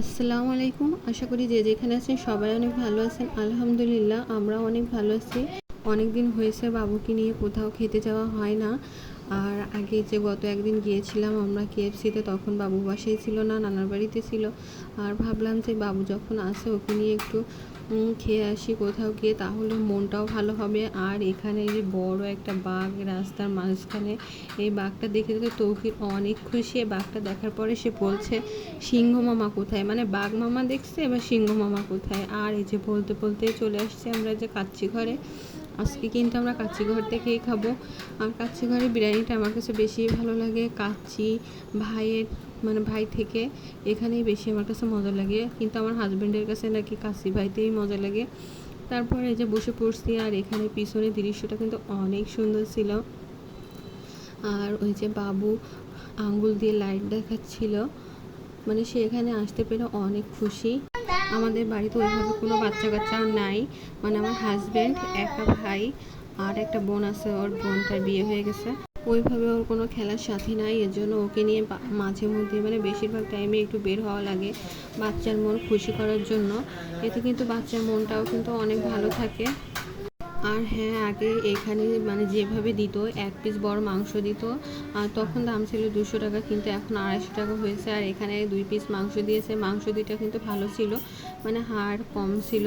আসসালামু আলাইকুম। আশা করি যে যেখানে আছেন সবাই অনেক ভালো আছেন। আলহামদুলিল্লাহ আমরাও অনেক ভালো আছি। অনেক দিন হয়েছে বাবুকে নিয়ে কোথাও খেতে যাওয়া হয় না। আর আগে যে গত একদিন গিয়েছিলাম আমরা কেএফসিতে, তখন বাবু বাসায় ছিল না, নানার বাড়িতে ছিল। আর ভাবলাম যে বাবু যখন আসে ওকে নিয়ে একটু খেয়ে আসি কোথাও গিয়ে, তাহলে মনটাও ভালো হবে। আর এখানে এই যে বড় একটা বাঘ রাস্তার মাঝখানে, এই বাঘটা দেখে দেখে তৌকির অনেক খুশি। এই বাঘটা দেখার পরে সে বলছে সিংহ মামা কোথায়, মানে বাঘ মামা দেখছে, এবার সিংহ মামা কোথায়। আর এই যে বলতে বলতে চলে আসছে আমরা যে কাচ্চি ঘরে। আজকে কিন্তু আমরা কাচ্চি ঘর থেকেই খাবো। আর কাচ্চি ঘরের বিরিয়ানিটা আমার কাছে বেশি ভালো লাগে। কাচ্চি ভাইয়ের মানে ভাই থেকে এখানেই বেশি আমার কাছে মজা লাগে, কিন্তু আমার হাজব্যান্ডের কাছে নাকি কাচ্চি ভাইতেই মজা লাগে। তারপরে যে বসে পড়ছি, আর এখানে পিছনের দৃশ্যটা কিন্তু অনেক সুন্দর ছিল। আর ওই যে বাবু আঙ্গুল দিয়ে লাইট দেখাচ্ছিল, মানে সে এখানে আসতে পেরে অনেক খুশি। আমাদের বাড়িতে ওইভাবে কোনো বাচ্চা কাচ্চা নাই, মানে আমার হাজব্যান্ড একা, ভাই আর একটা বোন আছে, ওর বোনটার বিয়ে হয়ে গেছে। ওইভাবে ওর কোনো খেলার সাথী নাই, এর জন্য ওকে নিয়ে মাঝে মধ্যে মানে বেশিরভাগ টাইমে একটু বের হওয়া লাগে বাচ্চার মন খুশি করার জন্য। এতে কিন্তু বাচ্চার মনটাও কিন্তু অনেক ভালো থাকে। আর হ্যাঁ, আগে এখানে মানে যেভাবে দিত, এক পিস বড় মাংস দিত, আর তখন দাম ছিল 200 টাকা, কিন্তু এখন 250 টাকা হয়েছে। আর এখানে 2 পিস মাংস দিয়েছে, মাংস দুইটা কিন্তু ভালো ছিল, মানে হাড় কম ছিল।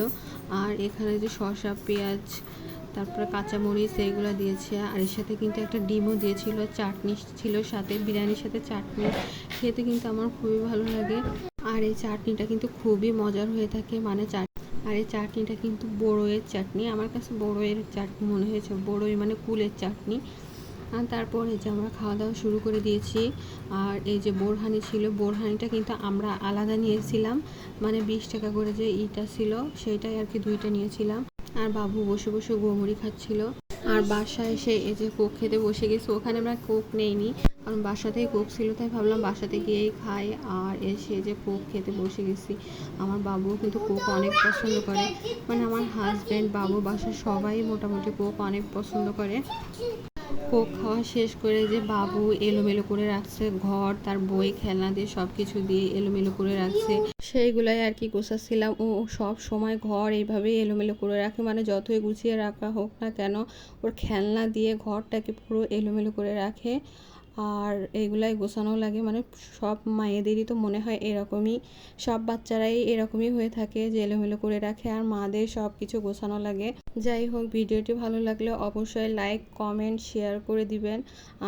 আর এখানে যে শসা, পেঁয়াজ, তারপরে কাঁচামরিচ এইগুলো দিয়েছে। আর এর সাথে কিন্তু একটা ডিমও দিয়েছিল, চাটনি ছিল সাথে, বিরিয়ানির সাথে চাটনি খেতে কিন্তু আমার খুবই ভালো লাগে। আর এই চাটনিটা কিন্তু খুবই মজার হয়ে থাকে, মানে আর এই চাটনিটা কিন্তু বড়ইয়ের চাটনি, আমার কাছে বড়ইয়ের চাটনি মনে হয়েছে, বড়ই মানে কুলের চাটনি। আর তারপরে যে আমরা খাওয়া দাওয়া শুরু করে দিয়েছি। আর এই যে বোরহানি ছিল, বোরহানিটা কিন্তু আমরা আলাদা নিয়েছিলাম, মানে 20 টাকা করে যে ইটা ছিল সেইটাই আর কি, দুইটা নিয়েছিলাম। আর বাবু বসে বসে গোমরি খাচ্ছিল। আর বাসায় এসে এই যে কোক খেতে বসে গেছি, ওখানে আমরা কোক নেইনি কারণ বাসাতেই কোক ছিল, তাই ভাবলাম বাসাতে গিয়েই খাই। আর এসে যে কোক খেতে বসে গেছি। আমার বাবুও কিন্তু কোক অনেক পছন্দ করে, মানে আমার হাজব্যান্ড, বাবু, বাসার সবাই মোটামুটি কোক অনেক পছন্দ করে। কোক খাওয়া শেষ করে যে বাবু এলোমেলো করে রাখছে ঘর, তার বই খেলনা দিয়ে সব কিছু দিয়ে এলোমেলো করে রাখছে, সেইগুলাই আর কি গোছাচ্ছিলাম। ও সব সময় ঘর এইভাবেই এলোমেলো করে রাখে, মানে যতই গুছিয়ে রাখা হোক না কেন, ওর খেলনা দিয়ে ঘরটাকে পুরো এলোমেলো করে রাখে। আর এইগুলাই গোছানো লাগে, মানে সব মায়েদেরই তো মনে হয় এরকমই, সব বাচ্চারাই এরকমই হয়ে থাকে যে এলোমেলো করে রাখে, আর মাদের সব কিছু গোছানো লাগে। যাই হোক, ভিডিওটি ভালো লাগলে অবশ্যই লাইক, কমেন্ট, শেয়ার করে দিবেন।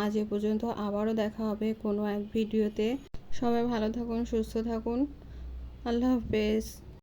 আজ এ পর্যন্ত, আবারও দেখা হবে কোনো এক ভিডিওতে। সবাই ভালো থাকুন, সুস্থ থাকুন, আল্লাহ হাফেজ।